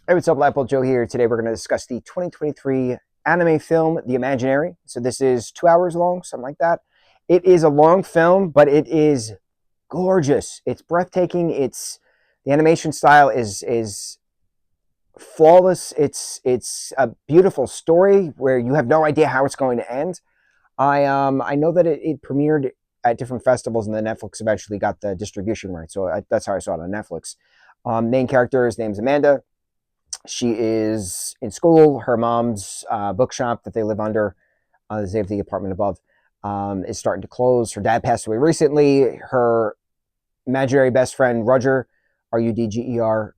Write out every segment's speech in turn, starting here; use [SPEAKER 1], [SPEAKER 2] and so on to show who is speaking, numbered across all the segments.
[SPEAKER 1] Hey, what's up, lightboltjoe here. Today we're going to discuss the 2023 anime film, The Imaginary. So this is 2 hours long, something like that. It is a long film, but it is gorgeous. It's breathtaking. The animation style is flawless. It's a beautiful story where you have no idea how it's going to end. I know that it premiered at different festivals, and then Netflix eventually got the distribution right. So that's how I saw it on Netflix. Main character's name's Amanda. She is in school. Her mom's bookshop that they live under, they have the apartment above, is starting to close. Her dad passed away recently. Her imaginary best friend, Roger, Rudger,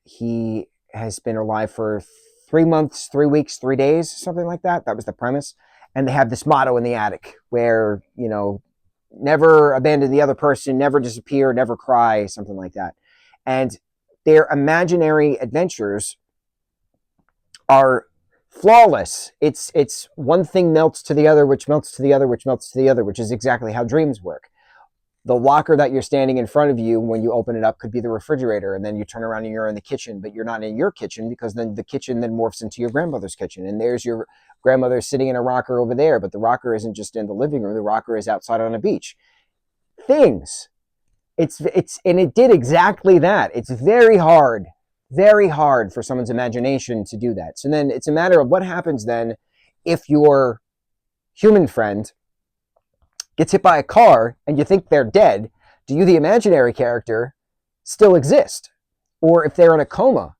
[SPEAKER 1] he has been alive for 3 months, 3 weeks, 3 days, something like that. That was the premise. And they have this motto in the attic where, never abandon the other person, never disappear, never cry, something like that. And their imaginary adventures are flawless. It's one thing melts to the other, which melts to the other, which melts to the other, which is exactly how dreams work. The locker that you're standing in front of you when you open it up could be the refrigerator, and then you turn around and you're in the kitchen, but you're not in your kitchen because then the kitchen then morphs into your grandmother's kitchen, and there's your grandmother sitting in a rocker over there, but the rocker isn't just in the living room, the rocker is outside on a beach. Things. And it did exactly that. It's very hard for someone's imagination to do that. So then it's a matter of what happens then if your human friend gets hit by a car and you think they're dead. Do you, the imaginary character, still exist? Or if they're in a coma,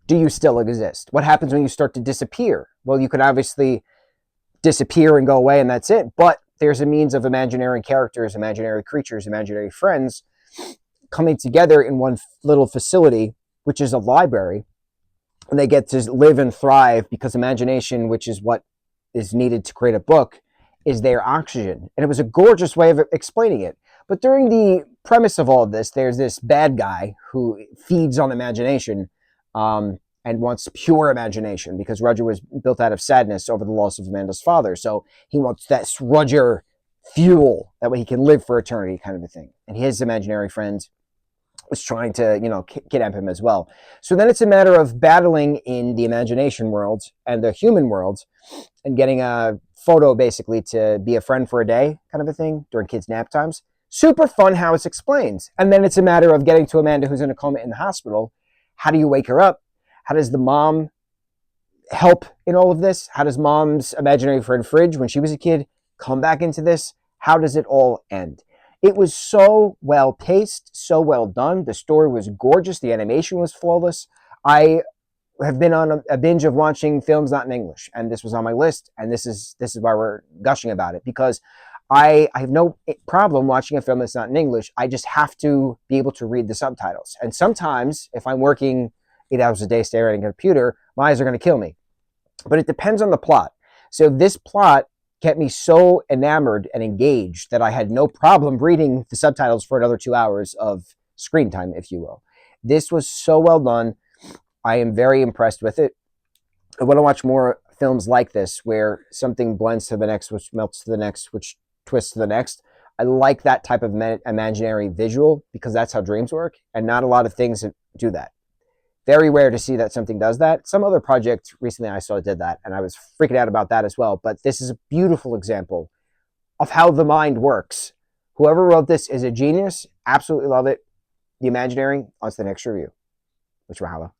[SPEAKER 1] do you still exist? What happens when you start to disappear? Well, you can obviously disappear and go away and that's it, but there's a means of imaginary characters, imaginary creatures, imaginary friends coming together in one little facility, which is a library, and they get to live and thrive because imagination, which is what is needed to create a book, is their oxygen. And it was a gorgeous way of explaining it. But during the premise of all of this, there's this bad guy who feeds on imagination and wants pure imagination because Roger was built out of sadness over the loss of Amanda's father. So he wants that Roger fuel, that way he can live for eternity kind of a thing. And his imaginary friend was trying to, kidnap him as well. So then it's a matter of battling in the imagination world and the human world and getting a photo basically to be a friend for a day kind of a thing during kids' nap times. Super fun how it's explained. And then it's a matter of getting to Amanda, who's in a coma in the hospital. How do you wake her up? How does the mom help in all of this? How does mom's imaginary friend Fridge, when she was a kid, come back into this? How does it all end? It was so well paced, so well done. The story was gorgeous. The animation was flawless. I have been on a binge of watching films not in English, and this was on my list, and this is why we're gushing about it, because I have no problem watching a film that's not in English. I just have to be able to read the subtitles. And sometimes, if I'm working 8 hours a day staring at a computer, my eyes are going to kill me. But it depends on the plot. So this plot kept me so enamored and engaged that I had no problem reading the subtitles for another 2 hours of screen time, if you will. This was so well done. I am very impressed with it. I want to watch more films like this where something blends to the next, which melts to the next, which twists to the next. I like that type of imaginary visual because that's how dreams work, and not a lot of things do that. Very rare to see that something does that. Some other project recently I saw did that, and I was freaking out about that as well. But this is a beautiful example of how the mind works. Whoever wrote this is a genius. Absolutely love it. The Imaginary. On to the next review. Mucho mahalo.